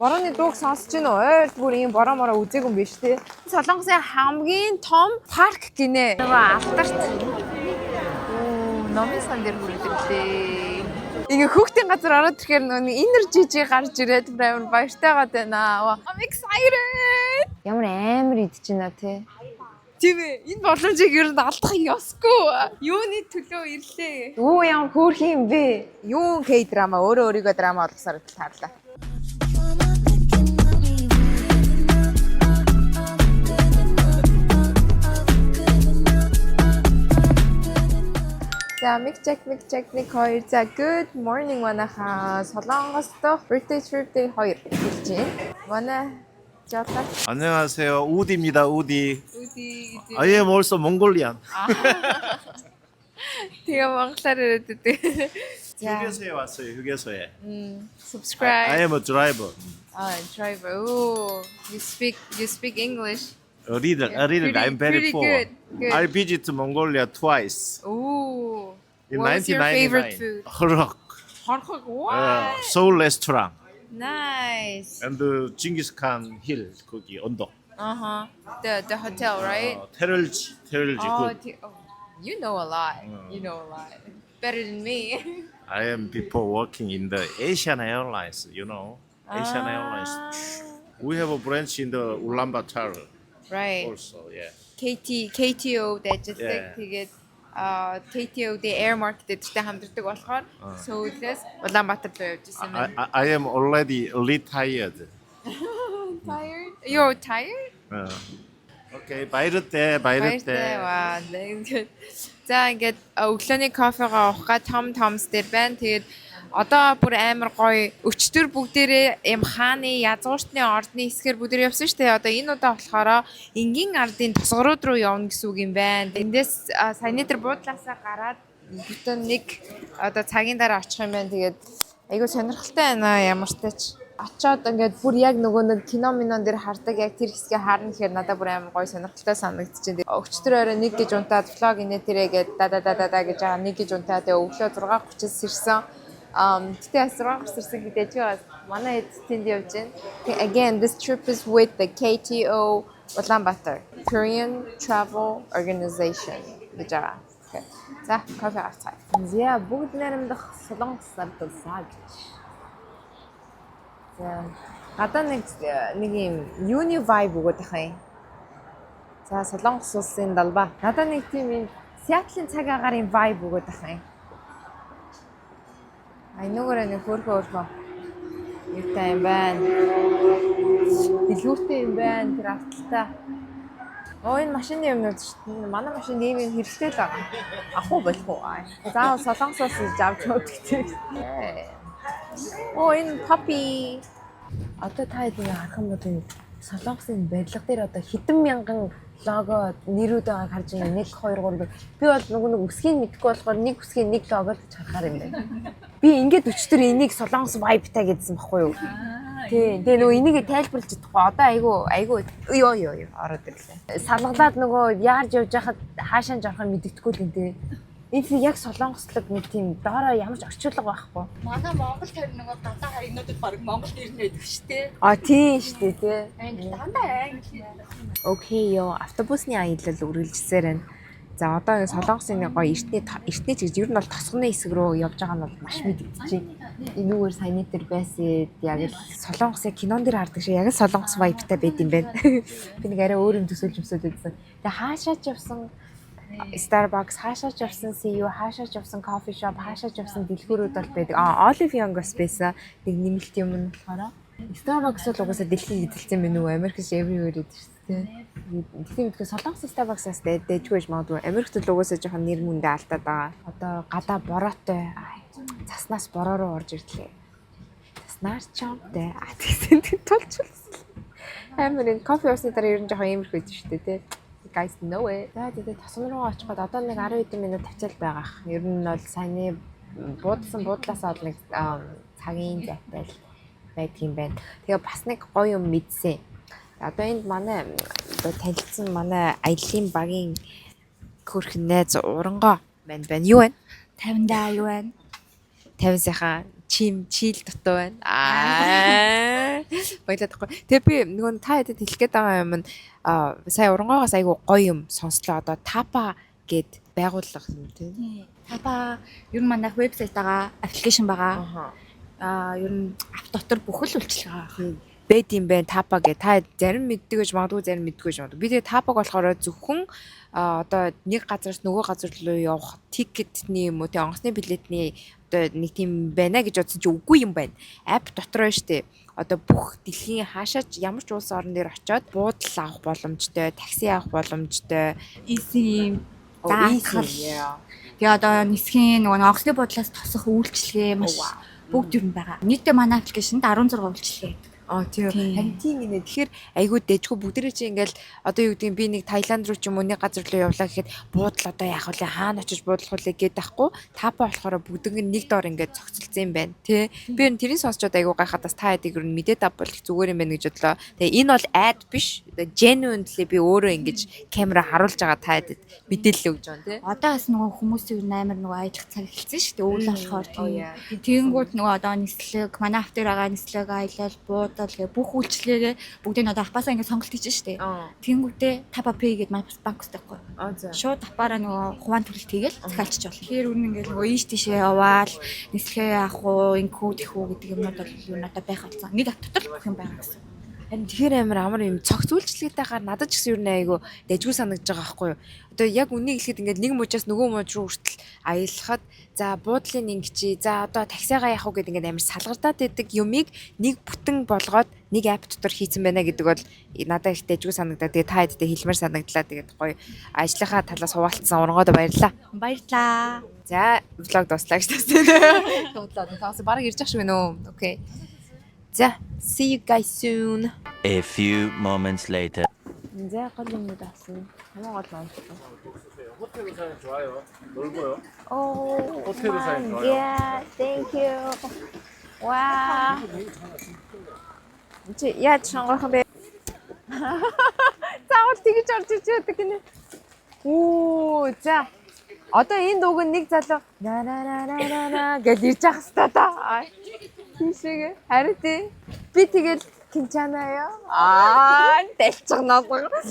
Борооны дууг сонсож гин ойр бүр ийм бороо үзег юм биш тий. Солонгосын хамгийн том парк гинэ. Нөгөө алдарт. Номын сан дээр хүрэлээ. Ингээ хүүхдийн газар ороод ирэхээр нөгөө энержижи гарч ирээд амар баяртайгаад байна. I'm excited. Ямар амар идчихэна тий. Тийм ээ. Энэ боломжийг ер нь алдах ёсгүй. Юуны төлөө ирлээ. Юу ямар хөөрх юм бэ? Юу К-драма өөрийгөө драма болгосоор таарлаа. За mic check 2. За good morning манайха Солонгост birthday 2 хэлж байна. Манай Жолоо. 안녕하세요. 우디입니다. 우디. I am also Mongolian. Тэгээ монголоор ирээд. 휴게소에 왔어요. 휴게소에. Subscribe. I am a driver. Driver. Oh, you speak English. A little. I'm very pretty poor. good. I visit Mongolia twice. Oh. In What was your 1999. favorite food? Horok. Horhok. What? Seoul restaurant. Nice. And Genghis Khan Hill 거기 언덕. The hotel, right? 테럴지 Oh, good. you know a lot. You know a lot. Better than me. I am before working in the Asian Airlines. You know, Asian Airlines. We have a branch in the Ulaanbaatar Right. also. Yeah. KTO дэждэг Yeah. тэгээд KTO the air market гэдэгтэй хамдэрдэг болохоор Сөүлээс Улаанбаатар руу явж исэн юм. I am already retired. Tired? You're tired? Okay, баяртай. Ваа. За ингээд өглөөний кофегаа уух га Tom's дээр байна. Тэгээд одоо бүр амар гоё өчтөр бүгдээрээ юм хааны язгууртны ордны хэсгээр бүгдээр явсан шүү дээ. Одоо энэ удаа болохоор энгийн ардын тосгорууд руу явна гэсэн үг юм байна. Эндээс саяны тэр буудлаасаа гараад бүтэн нэг одоо цагийн дараа очих юм байна. Тэгээд айгүй сонирхолтой байна ямар ч тач. Очоод ингээд бүр яг нөгөө нэг кино минон дээр хардаг яг тэр хэсгээ харна гэхээр надад бүр амар гоё сонирхолтой санагдчихэв. Өчтөр орой 1 гэж унтаад влог инээтэрэгээд да гэж байгаа 1 гэж унтаад өглөө 6:30-с ирсэн. Тэгтээ 6:30-с ирсэн гэдэг чи манай эцэнд явж байна. Again, this trip is with the KTO Ulaanbaatar Korean Travel Organization гэж байгаа. За, кофе авцгаа. Зя бүгд нэрэндх Солонгос сардулсаа гэж. Гадаа нэг юм юуны vibe өгöd байгаа юм. За Солонгос улсын далбаа. Надад нэг тийм юм Сиэтлын цаг агарын vibe өгöd байгаа юм. Айнуураа нэг хөөрхөө. Юутай юм байна. Дэлгүүртэй юм байна. Тэр авталтаа. Энэ машины юмнууд шүү дээ. Манай машин ийм юм хэрэгтэй л байгаа. Ах уу болох уу? Заавал Солонгосоос ирж авч өгдөг. Энэ puppy. Одоо та хэд нэг харах юм бол энэ Солонгосын барилга дээр одоо хэдэн мянган лого нэрүүд байгааг харж байна. 1 2 3 би бол нэг үсгийг мэдэхгүй болохоор нэг үсгийн нэг лого л харахаар юм байна. Би ингээд өчтөр энийг Солонгос vibe-тай гэдсэн баггүй юу? Тий. Тэгээ нөгөө энийг тайлбарлаж чадахгүй. Одоо айгүй ёо ороод ирлээ. Салгалаад нөгөө яарж явж байхад хаашаа жорох нь мэддэхгүй л юм тий. Энэ яг солонгослог нэг тийм доороо ямар ч орчуулга байхгүй. Манай Монгол тэр нөгөө дандаа харигнуудад баг Монгол ирнэ гэдэг шүү дээ. Тийм шүү дээ тий. Дандаа англи. Окей ёо автобусны аялал үргэлжсээр байна. За одоо энэ солонгосын нэг гоё эртний ч гэж ер нь бол тосгоны хэсэг рүү явж байгаа нь бол маш мэдэгдчихэв. Энүүгээр саяны дээр байсан яг л солонгосын кинон дээр хардаг шиг яг л солонгос vibe-тай байд юм байна. Би нэг арай өөр юм төсөөлж үзсэн. Тэгээ хаашаач явсан Starbucks, хаашаач явсан CU, хаашаач явсан coffee shop, хаашаач явсан дэлгүүрүүд бол байдаг. Olive Young-оос байсан нэг нэмэлт юм нь болохоор Starbucks бол угаасаа дэлхийд эзэлсэн юм уу? America's everywhere гэдэг шүү дээ. Тэгсэн мэт солонгос Starbucks-аас дэжгүйж магадгүй. Америкт л угаасаа жоохон нэр мүндэ алдаад байгаа. Одоо гадаа бороотой. Заснаас бороо руу орж ирлээ. Заснаар чамтай. Тэгсэн тулчлсан. Амар энэ кофе уусны дараа ер нь жоохон иймэрхүү байдаг шүү дээ, тий. Guys know it. За тэгээд тосгон руу очиход одоо нэг 10 хэдэн минут тавьчаал байгаа. Ер нь бол саяны буудлаасаа бол нэг цагийн зайтай байдаг юм байна. Тэгээ бас нэг гоё юм мэдсэн. Одоо энд манай одоо танилцсан манай аяллаа багийн хөрх найз урангоо байна. Юу вэ? 50 даа юу вэ? 50 сайхан чим чил дутуу байна. Баялаадахгүй. Тэгээ би нөгөө та хэдэд хэлэх гээд байгаа юм нь сая урангойгоос айгу гоё юм сонслоо. Одоо Tapa гэд байгууллага юм тийм. Тапа ер нь манайх вебсайт байгаа, аппликейшн байгаа. Ер нь ап дотор бүхэл үйлчилгээ байгаа. Бэд юм байна Tapa гэ та зарим мэддэг гэж магадгүй зарим мэддэггүй гэж магадгүй. Би тэгээ Tapa болохоор зөвхөн одоо нэг газараас нөгөө газар руу явах тикетний юм уу тэгээ онгоцны билетний одоо нэг тийм байна гэж бодсон чи үгүй юм байна. App дотор байна штэ. Одоо бүх дэлхийн хаашаач ямар ч улс орн дээр очиод буудал авах боломжтой, такси авах боломжтой. Easy даатгал. Тэгээ одоо нисхийн нөгөө онгоцны бодлоос тосох үйлчилгээ маш бүгд ер нь байгаа. Нийтдээ манай аппликейшнд 16 үйлчилгээ. Тийм. Харин тийм нэ. Тэгэхээр айгүй дэжгүй бүгдээрээ чи ингээл одоо юу гэдгийг би нэг Таиланд руу ч юм уу нэг газар руу явлаа гэхэд буудал одоо яах вэ? Хаана очиж буудлахуулъя гээд байхгүй. Тапа болохоор бүгд нэг доор ингээд цогцолцсон юм байна. Тэ. Би энэ тэрийн сонсчод айгүй гайхаад бас та хэдийг ер нь мэдээд авбал их зүгээр юм байна гэж бодлоо. Тэгээ энэ бол ad биш. Genuinely би өөрөө ингэж камера харуулж байгаа та хэдэд мэдээлэл өгж байгаа тийм. Одоо бас нөгөө хүмүүсийн амар нөгөө аялах цаг эхэлсэн шүү дээ. Өөл болохоор тийм. Тэгэнгүүт нөгөө одоо нислэг, манай автер байгаа нислэг аялал буудал гэ бүх үйлчлэгээ бүгдийг одоо апасаа ингэ сонголт хийж штэ. Тэнгүүтээ Tapa Pay гэдэг манай банк устэйхгүй. Шууд апаараа нөгөө хувийн төлөлт хийгээл захиалчих болно. Тэгэхээр үнэн ингээл нөгөө ийш тийшээ яваал нислэгээ авах уу, инкүү тэхүү гэдэг юмнууд бол юу надад байх болсон. Нэг дотор бүх юм байгаа гэсэн. Харин тэгэхээр амар юм цогц үйлчлэгтэйгээр надад ч гэсэн юу нэ айгу дэжгүй санагдаж байгаа байхгүй юу. Одоо яг үнийг хэлэхэд ингээд нэг мужаас нөгөө муж руу хүртэл аялахад за буудлын ингэчи за одоо таксигаа явах уу гэдэг ингээд амар салгардаад байдаг юмыг нэг бүтэн болгоод нэг app дотор хийцэн байна гэдэг бол надад их дэжгүй санагдаад тэгээ та хэдтэй хэлмээр санагдлаа тэгээд гоё ажлынхаа талаас хуваалцсан урангуудаа баярлаа. Баярлаа. За влог дуслаа гэж тастай. Дудлаа. Таас бараг ирж ах шиг байна уу? Окей. За, see you guys soon. A few moments later. 이제 걸립니다. 하나가 더 많죠. 호텔 사진 좋아요. 넓어요. Oh, 호텔 사진 좋아요. yeah, thank you. 와. 야, 정확하게. 짜오 되게 잘 찍지 어떡해. 오, 자. Одоо энэ дууг нэг залуу нарарарара гэж ирж ах хэвээр та. Тийшээ харин тий. Би тэгэл кинчанаа. Дэлцгнаа.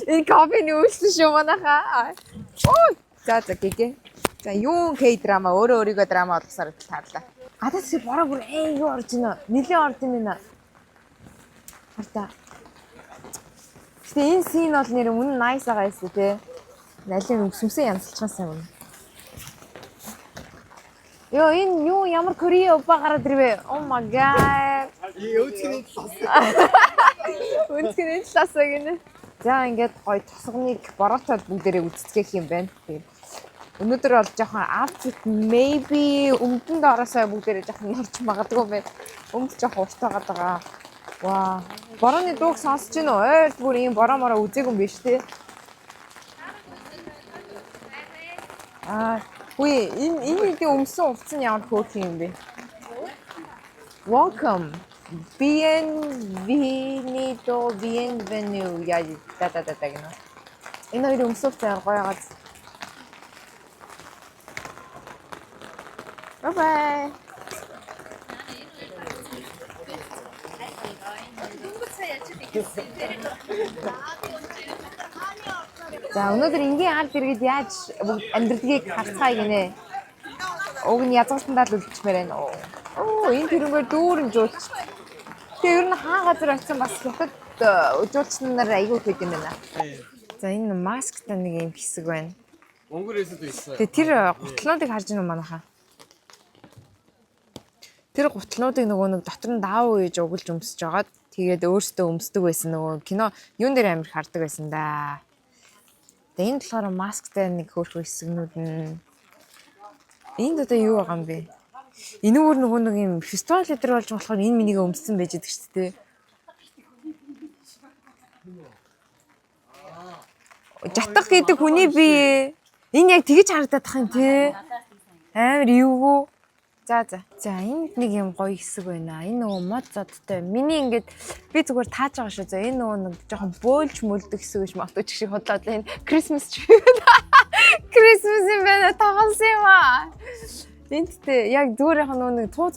Энэ кофений үйлсэн шүү манайхаа. Оо, за гээ. За юу К-драма өөрийгөө драма болгосоор таарлаа. Гадаад чи бороо бүр юу орж ийнэ. Нилийн орж ийнэ. Хартаа. Гэтэ энэ син бол нэр үнэн nice байгаа юм тий. Налын өсмсөн янзлчихсан юм. Йоо энэ юу ямар Корея опа гараад ирвэ. Oh my god. Үнэхээр талаасаа гинэ. За ингээд гоё тосгоныг бороотод бүгдээрээ үцэцгэх юм байна. Тэгээд өнөөдөр бол жоохон outfit maybe өмдөнд ороосоо бүгдээрээ жоохон норч магадгүй байна. Өмд жоохон урт байгаа. Ваа. Борооны дууг сонсож гин үү? Ойр бүр ийм бороо үзээгүй юм биш тий. Үгүй энэ өмсөн хувцас нь ямар хөөрхөн юм бэ? Welcome. Bienvenido, bienvenue. Яа та гэнэ. Энэ хоёр өмсөн хувцас гоё яагаад. Bye bye. За өнөөдөр энгийн ард иргэд яаж амьдралыг харцгаая гинэ. Уг нь язгалтандаа л үлдчихмээр байна. Оо энэ тэрнгээр дүүрэн жуулч. Тэгээ ер нь хаан газар очсон бас хятад жуулчнууд нар аягүй хэд юм байна. За энэ масктай нэг юм хэсэг байна. Монгол에서도 있어요. Тэгээ тэр гутлнуудыг харж байна уу манайхаа? Тэр гутлнуудыг нөгөө нэг дотор нь даав үйж угулж өмсөж жагаад тэгээд өөртөө өмсдөг байсан нөгөө кино юун дээр амир хардаг байсан да. Тэгээ энэ болохоор масктай нэг хөөрхөн хэсгнүүд нь энд одоо юу байгаа юм бэ? Энэ өөр нөгөө нэг юм фестивал өдр болж болохоор энэ минийг өмссөн байж идэг шүү дээ. Жатах гэдэг хүний би энэ яг тэгэж харагдаад тах юм тий. Амар эвгүй. За энд нэг юм гоё хэсэг байна. Энэ нөгөө мод зодтой. Миний ингээд би зүгээр тааж байгаа шүү. За энэ нөгөө нэг жоохон бөөлж мөлдөг хэсэг гэж магтууч шиг бодлоо. Энэ Christmas tree. Christmas юм байна. Тоглосон юм аа. Энттэй яг зүгээр яг нэг тууз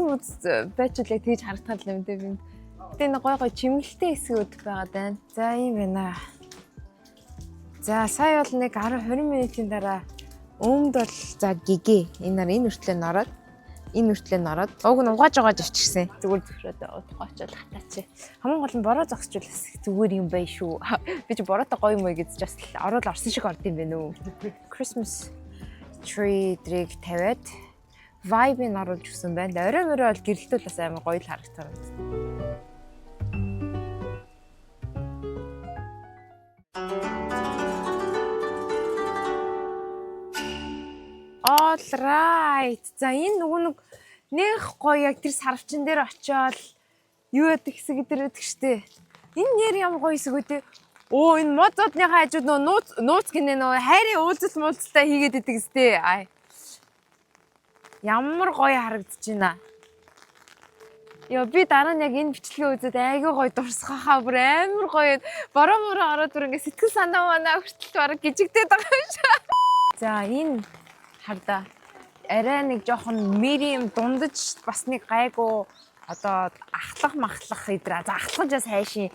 байчул яг тэгж харагдах юм дээ би. Гэтэ нэг гой чимгэлтэй хэсгүүд байгаа даа. За юм байна. За сая бол нэг 10-20 минутын дараа өмд бол за гэгээ. Энэ үртлээ нороод уг нь угааж иччихсэн. Зүгээр зөвхөрөөд угаачвал хатаач. Хамгийн гол нь бороо зогсчихвол зүгээр юм бай шүү. Би ч бороотой гоё юм уу гэж just ороод орсон шиг орд юм байна уу. Christmas tree дрийг тавиад vibe-ийг оруулж өгсөн байна. Орой мөрөө бол гэрэлтүүл бас амар гоё л харагдсан. All right. За энэ нэг гоё яг тэр сарвчин дээр очиод юу яадаг хэсэг дээрээд гэжтэй. Энэ нэр ямар гоё хэсэг үү те. Оо энэ мододныхаа хажууд нууц гинэ нөө хайрын уулзалтай хийгээд идэг сте. Ай. Ямар гоё харагдаж байна. Яа би дараа нь яг энэ бичлэгээ үзээд айгүй гоё дурсахаа бүр амар гоё. Бороо ороод бүр ингээ сэтгэл санаа манаа хүртэл бараг гжигдээд байгаа юм шиг. За энэ хардаа арай нэг жоохон medium дундаж бас нэг гайгүй одоо ахлах идраа. За ахлахжаас хайшин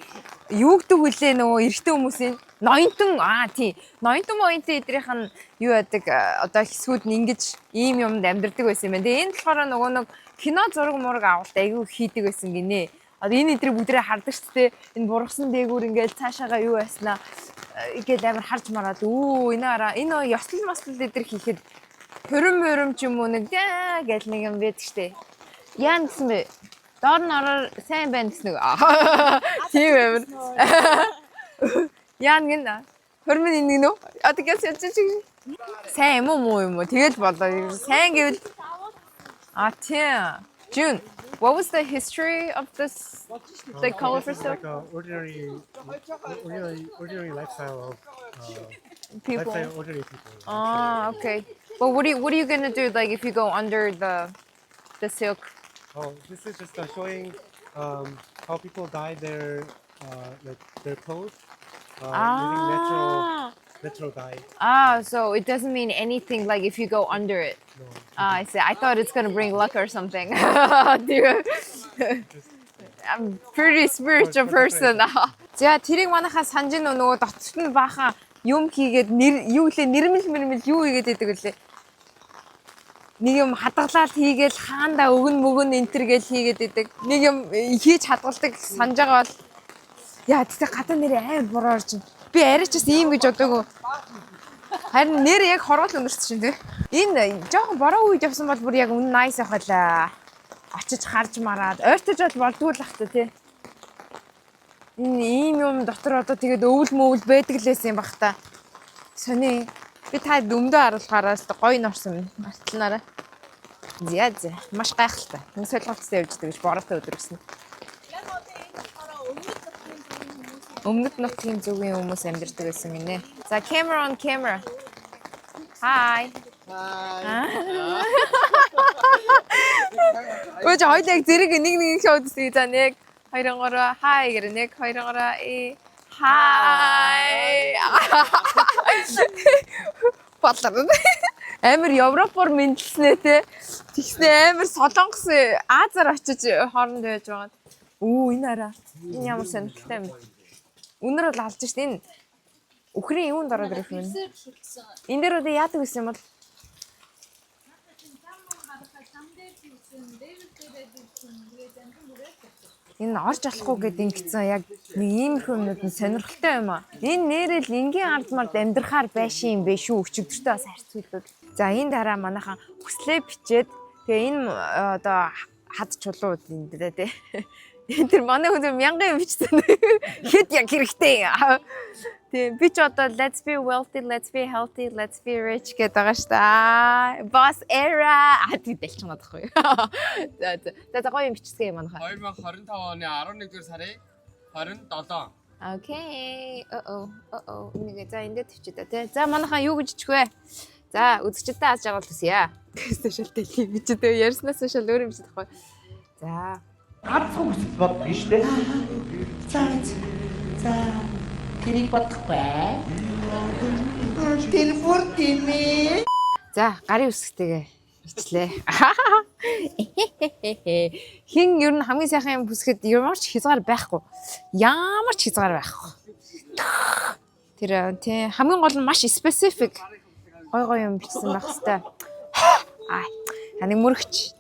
юу гэдэг вүлээ нөгөө эрэгтэй хүмүүсийн ноёнтон тий ноёнтон моёнтын эдрийнх нь юу яадаг одоо хэсгүүд нь ингэж ийм юмд амьдардаг байсан юм байна. Тэгээ энэ болохоор нөгөө нэг кино зураг авалт айгүй хийдэг байсан гинэ. Одоо энэ эдрийг бүгдээ хардаг ч тээ энэ бургасан дээгүүр ингээл цаашаага юу байснаа ингээд амар харж мараад энэ ёслол маслал эдэр хийхэд хөрөм ч юм уу нэг гэл нэг юм байдаг штэ. Яан гэсэн бэ? Доор нь ороор сайн байна гэсэн нэг. Тийм амар. Яан гэнэ. Хөрмөн энэ нөө. Тэгээс ячиж сайн юм уу юм уу? Тэгэл болоо. Сайн гэвэл тийм. June, what was the history of this the colorful stuff? Like ordinary lifestyle of People. ordinary people. Ah, okay. But what are you gonna do like if you go under the silk? Oh, this is just showing how people dye their clothes using natural dye. Ah, so it doesn't mean anything like if you go under it. No. I see. I thought it's gonna bring luck or something. I'm pretty spiritual person. За тэрийг манайхаа санаж нөгөө дотор нь баахан юм хийгээд юу гэлээ нэрмэл юу хийгээд идэг үлээ. Нэг юм хадгалаад хийгээл хаанда өгөн энтер гээл хийгээд идэг. Нэг юм хийж хадгалдаг санаж байгаа бол яа тэгтээ гадаа нэр амар буруу орж байна. Би арайч бас ийм гэж бодоогүй. Харин нэр яг хороол өнөрсөн тий. Энэ жоохон бороо үед явсан бол бүр яг үнэн nice ахалаа. Очиж харж мараад ойртож болдгүй л ахтай тий. Энэ ийм юм дотор одоо тэгээд өвөл байдаг л байсан юм бах та. Сони би та өмдөө харуулахаараа гоё норсон мартлнаараа. Зяа маш гайхалтай. Нэг солилцолтой явждаг гэж бороотой өдрөсөн. Өмнөд нутгийн зүгийн хүмүүс амьдардаг байсан гинэ. За camera on camera. Hi. Өөч хоёул яг зэрэг нэг шоудсыг за нэг 2-3 hi гэр нэг 2-3 hi. Батлаа. Амар Европоор мэдлснээ те. Тэгснээ амар Солонгос Азаар очиж хоорондоо байж байгаа. Оо энэ араа. Энэ ямар сонирхолтой юм. Үнэр бол алж шít энэ өхрийн юунд ороод ирэх юм. Энэ дээр одоо яадаг гэсэн юм бол энэ орж болохгүй гэд ингэсэн яг нэг иймэрхүү юмнууд нь сонирхолтой юм аа. Энэ нэрэл энгийн ардмард амьдрахаар байшин юм бэ шүү өчигдөртөө бас харьцуулбал. За энэ дараа манайхан хүслээ бичээд тэгээ энэ одоо хад чулууд энэ дээ тий. Тэр манай хүн 1000 юм бичсэн. Хэд яг хэрэгтэй. Тийм би ч одоо let's be wealthy, let's be healthy, let's be rich гэдэг байгаа шүү дээ. Boss era тийм дэлчнаад байхгүй. За гоё юм бичсэн юм манайхаа. 2025 оны 11 дугаар сарын 27. Окей. Нэг за эндээ төвчтэй тий. За манайхаа юу гэж ичих вэ? За үзэгчтэй аз жаргал төсөё. Social дэли бичдэг ярьснаас social өөр юм шиг байхгүй. За Ганцхан хүсэл боддог шүү дээ. За. Тэрийг бодохгүй. Телефон тиймээ. за гарын үсгтэйгээ Ичлээ. Хин ер нь хамгийн сайхан юм бүсгэд ямар ч хязгаар байхгүй. Ямар ч хязгаар байхгүй. Тэр тий хамгийн гол нь маш specific гой юм бичсэн байх хэвээр. Таны мөрөгч.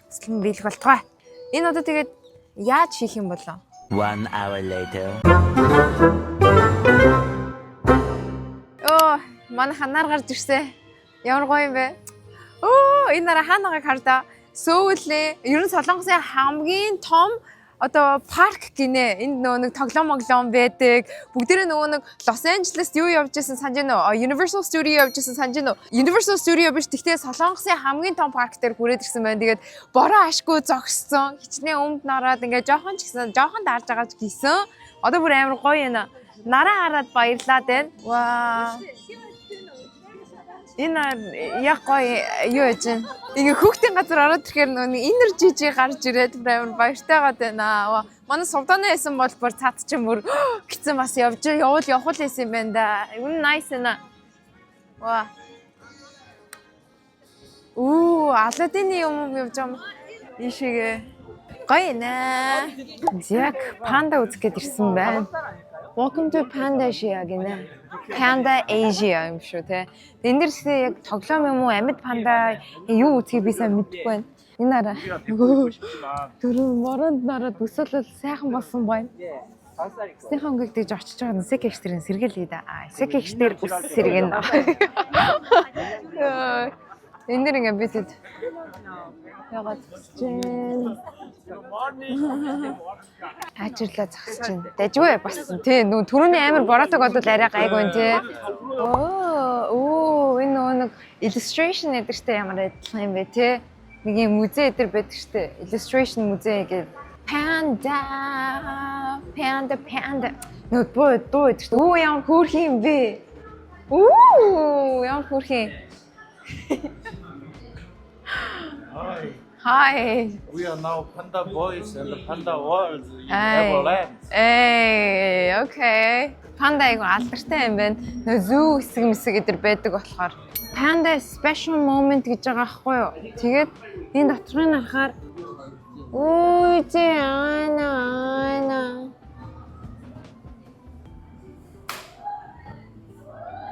Сэтгэл биелэх болтгой. Энэ одоо тэгээд яаж хийх юм болоо? 1 hour later. Манай ханаар гарч ирсэн. Ямар гоё юм бэ? Энэ нараа хаанагааг хардаа. Сөүлээ. Ер нь Солонгосын хамгийн том одоо парк гинэ. Энд нэг тоглоом байдаг. Бүгдээрээ нэг Лос Анжелест юу явж исэн санаж байна уу? Universal Studio явж исэн санаж байна уу? Universal Studio биш. Тэгтээ Солонгосын хамгийн том парк дээр хүрээд ирсэн байна. Тэгээд бороо ашгүй зогссон. Хичнээн өмд нараад ингээ жоохон ч гэсэн жоохон даарж байгаа ч гисэн. Одоо бүр амар гоё юм. Нараа хараад баярлаад байна. Ваа. Энэ яг гоё юу яж вэ? Ингээ хүүхдийн газар ороод ирэхээр нэг энержижи гарч ирээд амар баяртайгаад байна. Манай сувдааны байсан бол бүр цаад чинь бүр гисэн бас явах байсан юм байна да. Юу nice нэ. Ва. Аладдины юм явж байгаа юм. Ийшээгээ. Гоё нэ. Яг панда үзэх гээд ирсэн байна. Welcome to Panda Asia гинэ. Panda Asia юм шүү те. Энд дэрсээ яг тоглоом юм уу амьд панда юу үзхийг би сайн мэдэхгүй байна. Энэ араа. Дөрөв моронд нараад өсөөлөл сайхан болсон байна. Сэнийхэн өнгөг дэж очиж байгаа нь секэгчдэрийн сэргэлээ да. Секэгчдэр ус сэргэн. Энд дэр ингээ битэд ягаад чинь Хачирлаа зогсож байна. Дажгүй бас тий нөө түрүүний амар боротог одол арай гайгүй тий. Энэ нэг illustration гэдэг штэ ямар адилхан юм бэ тий. Нэг юм музей дээр байдаг штэ. Illustration музей гэдэг. Panda. Нөө дуу гэдэг штэ. Ямар хөөрхөн юм бэ? Ямар хөөрхөн. Hi. We are now Panda Boys and the Panda World in Everland. Hey, okay. Panda айгу алдартай юм байна. Нөө зүү хэсэг гэдэр байдаг болохоор Panda special moment гэж байгаа байхгүй юу? Тэгээд энэ доторын харахаар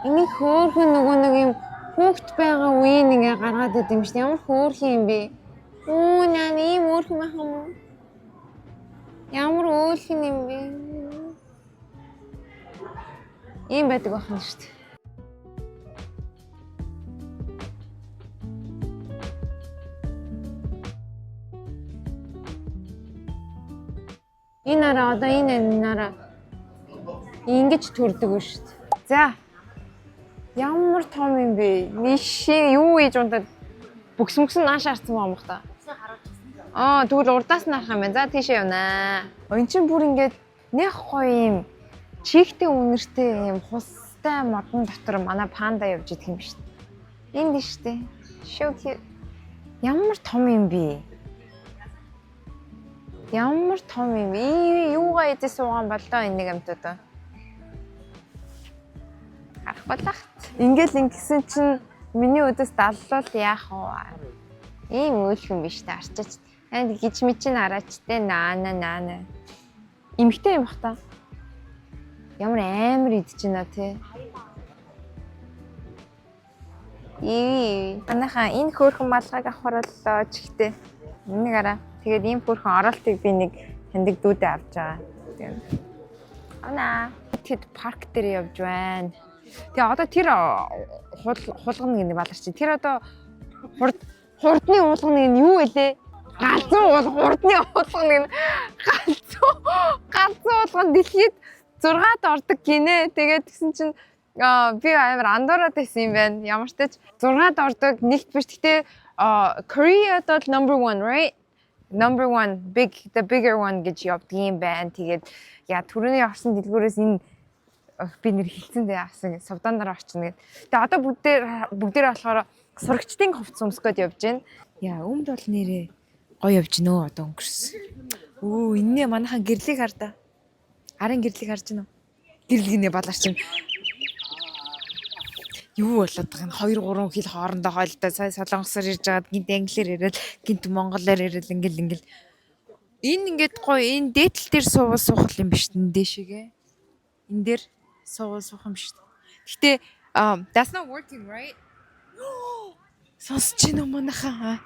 энэ хөөрхөн нөгөө нэг юм хүүхд байгаа үеийг ингээ гаргаад идэв юм шиг ямар хөөрхөн юм бэ? Наа ийм өөрхөн байх юм уу? Ямар өөрхөн юм бэ? Ийм байдаг байх юм шүү дээ. Энэ нараа одоо энэ нараа ингэж төрдөг үү шүү дээ. За. Ямар том юм бэ? Нишээ юу ийж унтаад бүкс нааш харсан юм бах та. Тэгвэл урдаас нь харах юм байна. За тийшээ явнаа. Энд чинь бүр ингээд нэх гоё юм. Чигтэй үнэртэй юм хустай модон дотор манай панда явж идэх юм шүү дээ. Энд шүү дээ. Шүүх ямар том юм бэ? Ямар том юм. Юугаа идэж суугаан бол доо энэ нэг амтудаа. Харахгүй л ахт. Ингээл ингэсэн чинь миний өдөөс даллуул яах вэ? Ийм өөлхөн биш та арчаач. Энд гिच мичин араачтай наана. Имхтэй юм бах та. Ямар амар идэж байна те. Манайхаа энэ хөөрхөн малгайг авах боллоо ч ихтэй. Энийг араа. Тэгээд ийм хөөрхөн оролтыг би нэг таньдаг дүүдээ авч байгаа. Тэгээд анаа тэд парк дээр явж байна. Тэгээ одоо тэр хулгана гэнэ баларч. Тэр одоо хурдны уулгана гэнэ юу вэ? Галзуу хурдны уулгана гэнэ. Галзуу уулгана дэлхийд 6-д ордог гинэ. Тэгээд тэгсэн чинь би амар андуураад байсан юм байна. Ямар ч тач 6-д ордог нэгт биш. Гэхдээ Korea бол number 1, right? Number 1, the bigger one гэж явдаг юм байна. Тэгээд түрүүний орсон дэлгүүрээс энэ би нэр хилцэн дээ авсан сувдаанаар очно гэд. Тэгээ одоо бүгдээр болохоор сурагчдын хувцас өмсгөөд явж байна. Өмд бол нэрээ гоё явж гинөө одоо өнгөрсөн. Энэ манайхан гэрлийг хардаа. Арын гэрлийг харж гинөө. Гэрэл гинэ баларч юм. юу болоод байгаа юм 2 3 хил хоорондоо хойлдоо сая солонгосоор ирж байгаад гинт англиар яриад гинт монголоор яриад ингээл энэ ингээд гоё энэ дээдл дээр суух юм биш энэ дэшигээ энэ дээр суух юм биш. Гэтэ that's not working right? Сонсч юм манайхаа.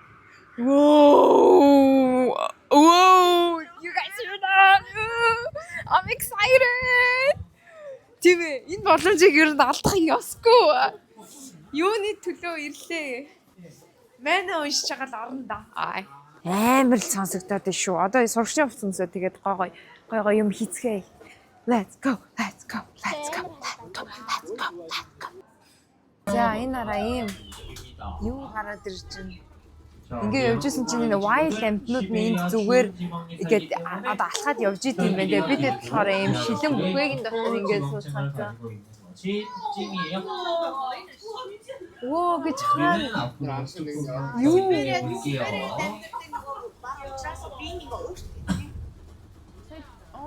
Whoa! Whoa! You guys hear that? I'm excited. Тэвэ энэ боломжийг ер нь алдах ёсгүй. Юуны төлөө ирлээ. Манай уншиж байгаа л орно да. Амар л сонсогдоод байна шүү. Одоо сургуулийн хувцсансоо тэгээд гой юм хийцгээе. Let's go. За энэ араа ийм юу гараад ирж байна. Ингээ явж исэн чинь энэ wild амтнууд нь энд зүгээр ингээд одоо алхаад явж идэм байх. Тэгээд бид болохоор ийм шилэн бүхвэгийн дотор ингээд суусгаацсан. Оо гэж хаана юу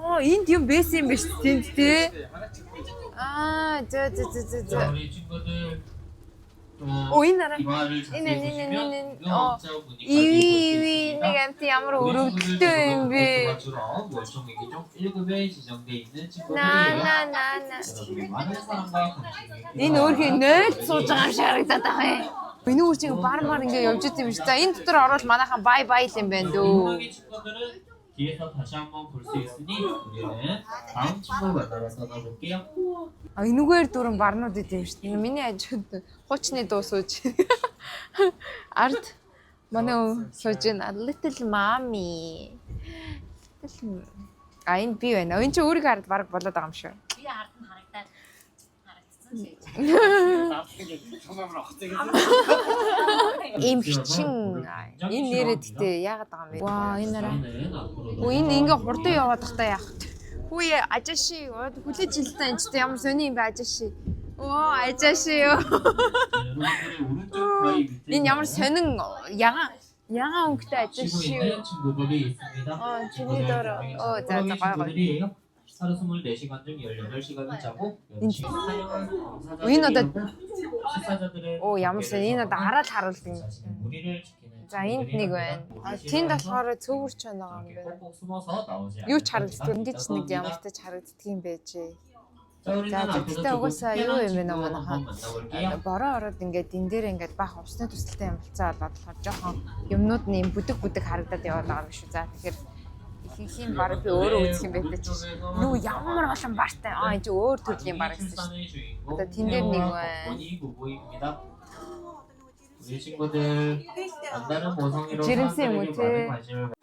оо энд юм байсан юм биш тэнд тий. За. Оо энэ араа энэ 이 нэг амт ямар өрөвдөлттэй юм бэ? 나. Энэ өөрхий 0 сууж байгаа юм шиг харагдаад байгаа юм. Энэ үрчиг бармаар ингээ явж идэм биш. За энэ дотор орвол манайхан бай л юм байна дөө. 뒤에서 다시 한번 볼 수 있으니 우리는 다음 친구 만나러 떠나볼게요. Энүүгээр дөрөн барнууд идэм шүү дээ. Миний ажид хуучны дуу сууж. Ард манай сууж байна. Little mommy. Энэ би байна. Энэ чи өөрийгөө хараад баг болоод байгаа юм шүү. Би ард нь харагдаад харагдсан шээ. Ийм бичин. Энэ нэрээ гэтээ яагаад байгаа юм бэ? Ваа энэ араа. Энэ ингээ хурдан яваад тахтаа яах вэ? Хүй ажаши хүлээж илтаа энэ ч ямар сони юм бэ ажаши. Оо ажаши юу. Энэ ямар сонин ягаан өнгөтэй ажаши юу. чиний доор за гоё. 하루 24시간 중 18시간을 자고 Энэ одоо 식사자들은 ямар сони энэ одоо хараад харуулдаг. 무리를 지키는 За энд нэг байна. Тэнд болохоор цөөвөрч байгаа юм байна. 꼭 숨어서 나오지 Юу ч харагддаг. Энд ч нэг ямар ч тач харагддаг юм байж. За тэгтээ угаасаа юу юм бэ манайхаа. Бороо ороод ингээд энэ дээр ингээд баах усны төсөлтэй юм болцоо болоод болохоор жоохон юмнууд нь юм бүдэг харагдаад яваад байгаа юм шүү. За тэгэхээр ихэнх баг би өөрөө үзэх юм байдаг чи. Юу ямар олон бартай. Энэ чи өөр төрлийн баг гэсэн шүү. Одоо тэн дээр нэг байна. 우리 친구들 남다른 모성이로 지름새 사람들에게 못해. 많은 관심을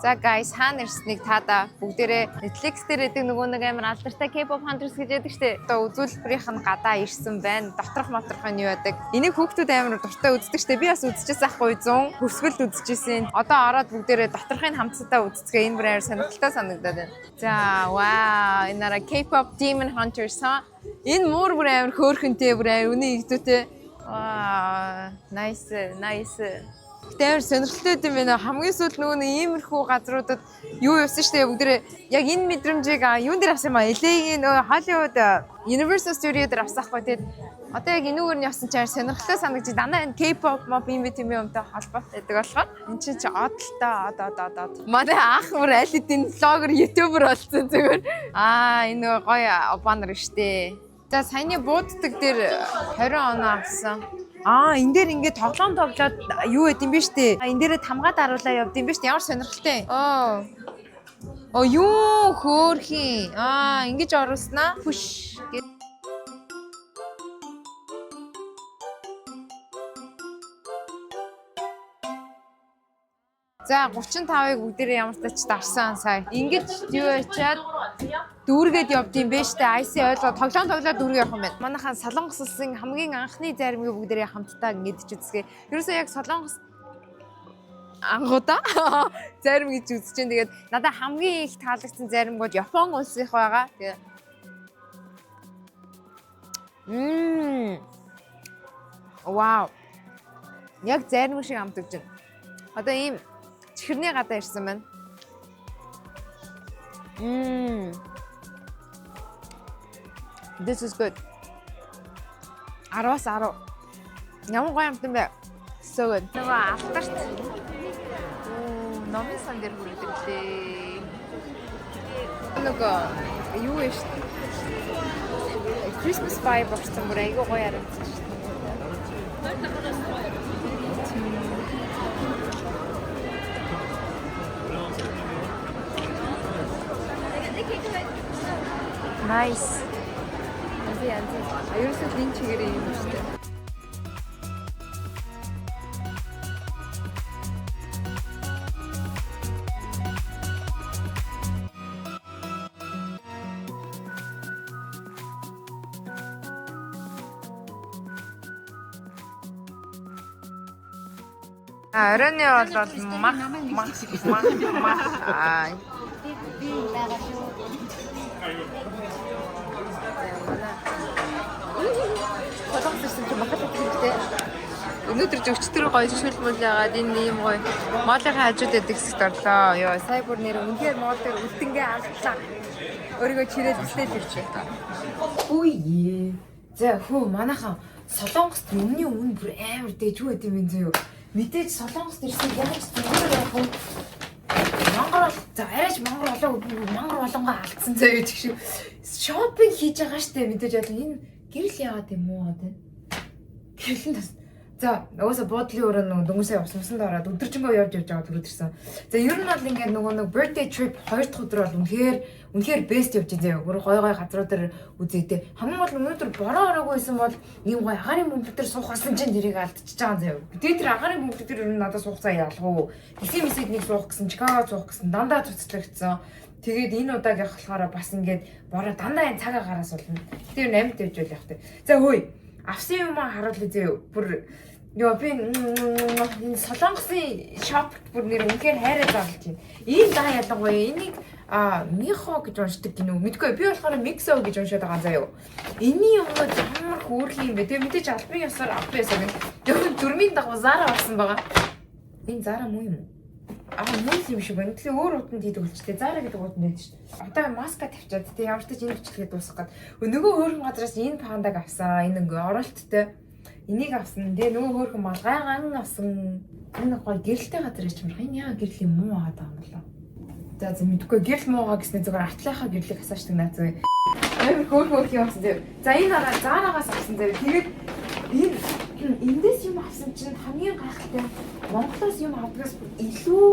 За guys хаана ирснийг таада бүгдээрээ Netflix дээр эдэг нөгөө нэг амар алдартай K-pop hunters гэж яддаг штэ. Одоо үзүүлбэрийнх нь гадаа ирсэн байна. Доторх нь юу яадаг. Энийг хүүхдүүд амар дуртай үздэг штэ. Би бас үзчихсэн ахгүй 100 хөрсгөлд үзчихсэн. Одоо ороод бүгдээрээ доторхын хамтсадаа үзцгээ энэ бүр амар сонирхолтой санагдаад байна. За вау энэ араа K-pop demon hunters ха. Энэ муур бүр амар хөөрхөнтэй бүр амар үнэн игдүүтэй. Вау nice. Тэр сонирхолтой юм байна. Хамгийн сүүлд нөгөө иймэрхүү газруудад юу явсан штэ бүгдээ яг энэ мэдрэмжийг юун дээр авсан юм аа? LA-ийн нөгөө Hollywood Universal Studio дээр авсаахгүй. Тэгээд одоо яг энүүгээр нь явсан чинь сонирхолтой санагдчих. Дандаа энэ K-pop mob юм бэ тийм юмтай холбоотой байдаг болохоор энэ чинь одолтой од. Манай ах бүр аль хэдийн блогер, ютубер болсон зүгээр. Энэ гоё баннер штэ. За саяны бууддаг дээр 20 оноо авсан. Энэ дээр ингээд тоглоом тоглоод юу гэдэм бэ штэ. Энэ дээрээ тамгаад харуулаа явд юм бэ штэ. Ямар сонирхолтой. Юу хөөрхий. Ингэж оруулснаа. Push. За 35-ыг бүгдээрээ ямар тач дарсан сая. Ингэж юу ячаад дүүргээд явд юм бэ штэ. IC ойлгоо тоглоод дүүргээ явах юм байна. Манайхаа Солонгос улсын хамгийн анхны заримыг бүгдээрээ хамтдаа ингэж үзсгээ. Ерөөсөө яг Солонгос ангуудаа зарим гэж үзэж байна. Тэгээд надад хамгийн их таалагдсан заримгууд Япон улсынх байгаа. Тэгээд Вау. Яг зарим шиг амтгаж байна. Одоо ийм чихэрний гадаа ирсэн байна. This is good. 10-аас 10. Ямар гоё юм бэ? So good. Нөгөө алтарт. Номын сан дээр хүрдэг лээ. Нөгөө юу вэ шүү дээ? Christmas vibe орсон бүр айгүй гоё харагдсан шүү дээ. Nice. Анти. Аюулсаа энэ чигээр юм шүү дээ. Оройны бол мах Солонгосын ч махад хэрэгтэй. Өнөөдөр зөвчтөр гоё шүлмөл яагаад энэ ийм гоё моолын хажууд байдаг хэсэгт орлоо. Йоо, сая бүр нэр үнээр моол дээр үлдэнгээ алдлаа. Өөрийгөө чирээд бэлдээд ирж байна. Үе. За хөө манайхан Солонгост өмнө өмнө бүр амар дэж юу гэдэм юм зөө. Мэдээж Солонгост ирсэн яаж зүгээр яах вэ? Мангар за арайч мангар болонгоо алдсан зөө гэх шиг шопинг хийж байгаа штэ мэдээж яа энэ гэрэл яагаад юм уу гэдэг. Гэрэл нь за угаасаа буудлын өрөө нэг дөнгөсөө усмсанд ороод өдөржингөө явж байгаа түрүүд ирсэн. За ер нь бол ингээд нөгөө нэг birthday trip 2 дахь өдөр бол үнэхээр best явж байгаа. Бүр гой газрууд дээр үзээдээ. Хамгийн гол өнөөдөр бороо ороогүй байсан бол ийм гой агарын бөмбөг дээр суухсан чинь тэрийг алдчихж байгаа заяа. Тэгээд тэр агарын бөмбөг дээр ер нь надад суух цаа ялгуу. Тэсийн мэсэд нэг суух гэсэн, Чикаго суух гэсэн дандаа цуцлагдсан. Тэгээд энэ удаагийнх болохоор бас ингээд бороо дандаа энэ цаг агараас болно. Тэр 8-д явж байл явах тий. За хөөе. Авсан юм харуулъя заяа. Бүр ёо би энэ Солонгосын шоп бүр нэр үнэхээр хайраа зарлж байна. Ийм даа ялангуяа энийг Михо гэж уншдаг гинөө. Мэдгүй би болохоор Миксо гэж уншаад байгаа заяа. Эний юмнууд ямар хөөрхөн юм бэ? Тэгээ мэдээж албан ёсоор авсан юм. Тэр дөрмийн дагуу Zara авсан байгаа. Энэ Zara муу юм уу? Муу юм шиг байна. Тэгээ өөр утанд хийдэг үлчтэй. Zara гэдэг утанд байдаг шүү дээ. Одоо маска тавьчаад тэгээ ямар ч тач энэ бичлэгээ дуусгах гээд нөгөө хөөрхөн газраас энэ пандаг авсан. Энэ ингээ оролттой. Энийг авсан. Тэгээ нөгөө хөөрхөн малгайгаан авсан. Энэ гоё гэрэлтэй газар яч юм. Энэ яа гэрэл юм муу аваад байгаа юм болоо. За мэдгүй гэрэл муугаа гэснээр зүгээр артлынхаа гэрлийг асаачдаг наа зөө. Амар хөөрхөн юм авсан зөө. За энэ араа Zara-гаас авсан зөө. Тэгээд эндээс юм авсан чинь хамгийн гайхалтай Монголоос юм авдагаас илүү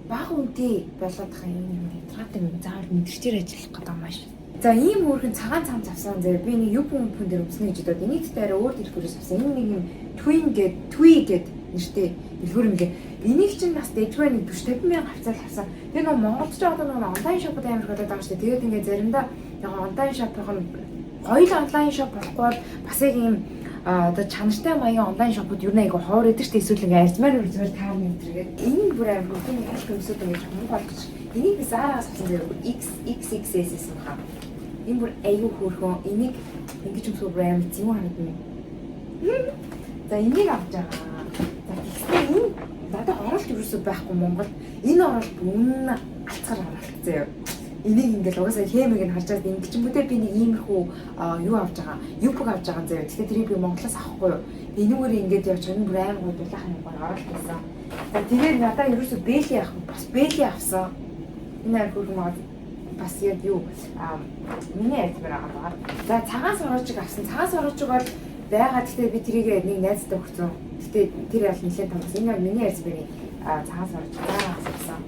бага үнэтэй болоод байгаа юм ятгатай юм заавал мэдэрчээр ажиллах гэдэг юм ааш. За ийм өөрхөн цагаан цамц авсан зөө. Би нэг юпон дээр өмснө гэж бодоод энийг дээр өөр дэлгүүрээс авсан. Энэ нэг юм Twi гэд нэртэй дэлгүүр юм гээ. Энийг чинь бас дэжгүй нэг 40,000 авцал авсан. Тэгээ нөгөө Монголд ч одоо нөгөө онлайн шопод амар болоод байгаа шүү дээ. Тэгээд ингээд заримдаа нөгөө онлайн шопынх нь гоё онлайн шоп болохгүй бол бас яг юм одоо чанартай маягийн онлайн шопууд юу нэг хоор идэг шүү дээ. Эсвэл ингээд арзмаар таарна гэдэргээд энэ бүр амар бүгд нэг аль өмсөд ингээд хүмүүс болгож. Энийг би Zara-гаас авсан зэрэг XXS-ээс юм хаа. Энэ бүр аюу хөөрхөн. Энийг ингэж өмсөх брэнд юм харагдана. За энийг авч байгаа. За тэгснээр энэ надад оролт юусоо байхгүй Монгол. Энэ оролт үнэн алцгаар оролт заяа. Энийг ингээл угаасаа хэмиг нь харж байгаа. Ингэ ч юм уу те би нэг иймэрхүү юу авч байгаа. Юпг авч байгаа заяа. Тэгэхээр тэрийг би Монголоос авахгүй юу. Энүүгээр ингээд явж байгаа. Энэ бүр амар гоо дулаахан юм байна. Оролт байсан. За тэгээд надад юусоо бэли авах. Бас бэли авсан. Энэ аа хөргөн бас яг юу миний ярьж байгаа. За цагаан сорочиг авсан. Цагаан сорочиг бол байгаа. Гэхдээ би тэрийг нэг найзтай өгсөн. Гэхдээ тэр аль нэлээд том. Энэ яг миний ярьж байгаа цагаан сорочиг авсан.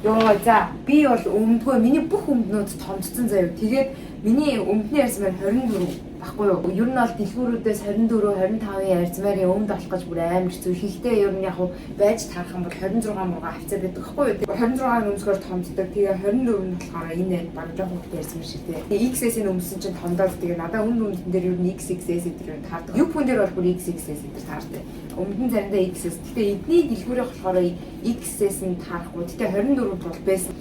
Йоо за би бол өмдгөө миний бүх өмднүүд томцсон заяа. Тэгээд миний өмдний ярьсмаар 24 баггүй юу. Ер нь бол дэлгүүрүүдээс 24, 25-ын ярьсмарын өмд болох гэж бүр амар хэцүү. Ихэнхдээ ер нь яг байж таарах юм бол 26 мурга хавцаа байдаг баггүй юу. 26-ын өмсгөр томцдог. Тэгээ 24 нь болохоор энэ баг жоох хөвгт ярьсан шиг тэгээ. XS-ийн өмсөн чинь томдоод тэгээ надаа өмдөн дээр ер нь XXS гэдэг таардаг. Юпон дээр бол бүр XXS гэдэг таардаг. Өмдөн заримдаа XS. Гэтэ эдний дэлгүүрийн болохоор XS нь таарахгүй. Гэтэ 24 бол байсан.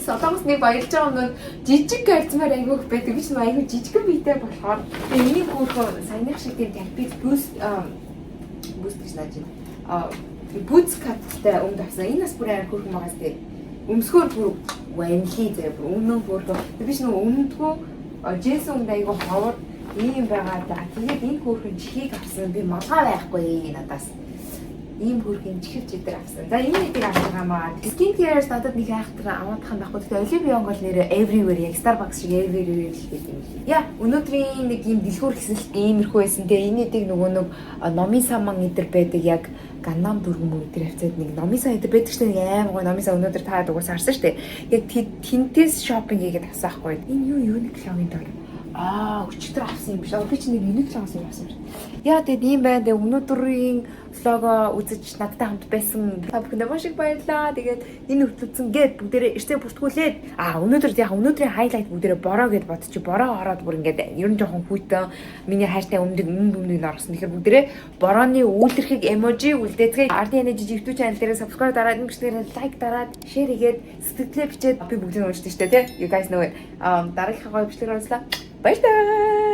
Солонгос нэг баярлж байгаа юм жижиг гарцмаар айгүйх байдаг. Би ч нэг айгүй жижигэн биетэй болохоор энийг хөөрхөн саяных шиг тийм терпик буст гэж нааж байна. Boots cut-тай өмд авсан. Энэ бас бүр амар хөөрхөн байгаас тийм өмсгөр бүр ванли заяа бүр өмнө хөөрхөн. Би ч нэг өмнөдгөө Джинс өмд айгу ховор ийм байгаа да. Тэгээд энэ хөөрхөн чихийг авсан. Би малгай байхгүй надаас. Ийм хөөрхөн чихвч идэр авсан. За энэ нэгийг авч байгаа маа. Skin care-с надад нэг айхтар аваадах юм байхгүй. Тэгээд Olivia Young бол нэрээ everywhere яг Starbucks шиг everywhere л гэдэг юм. Яа, өнөөдрийн нэг ийм дэлгүүр хэсэлт иймэрхүү байсан. Тэгээ энэ нэгийг нөгөө нэг номын саман идэр байдаг яг Ганнам дөрвөн өдөр хавцаад нэг номын сан идэр байдаг чинь аим гой номын сан өнөөдөр та дугаас харсан шүү дээ. Яг тентээс шопинг хийгээд авсан байхгүй. Энэ юу Uniqlo-ийн дор. Өчтөр авсан юм биш. Би чи нэг Uniqlo-аас авсан юм. Яа тэгээд ийм байна. Тэгээд өнөөдрийн влого үзэж надтай хамт байсан та бүхэндээ маш их баярлалаа. Тэгээд энэ хөтлөцөн гээд бүгдээрээ эртээ бүртгүүлээд өнөөдөр яг өнөөдрийн хайлайт бүгдээрээ бороо гэд бодчих. Бороо ороод бүр ингээд ер нь жоохон хүйтэн миний хайртай өмнөд орсон. Тэгэхээр бүгдээрээ борооны үйлдвэрхийг эможи үлдээцгээе. RD Energy YouTube channel дээр subscribe дараад ингэснээр лайк дараад share хийгээд сэтгэлээ бичээд би бүгдийг уншдаг шүү дээ, тий? You guys know it. Дараагийнхаа гоё бичлэгээр уулзлаа. Баярлалаа.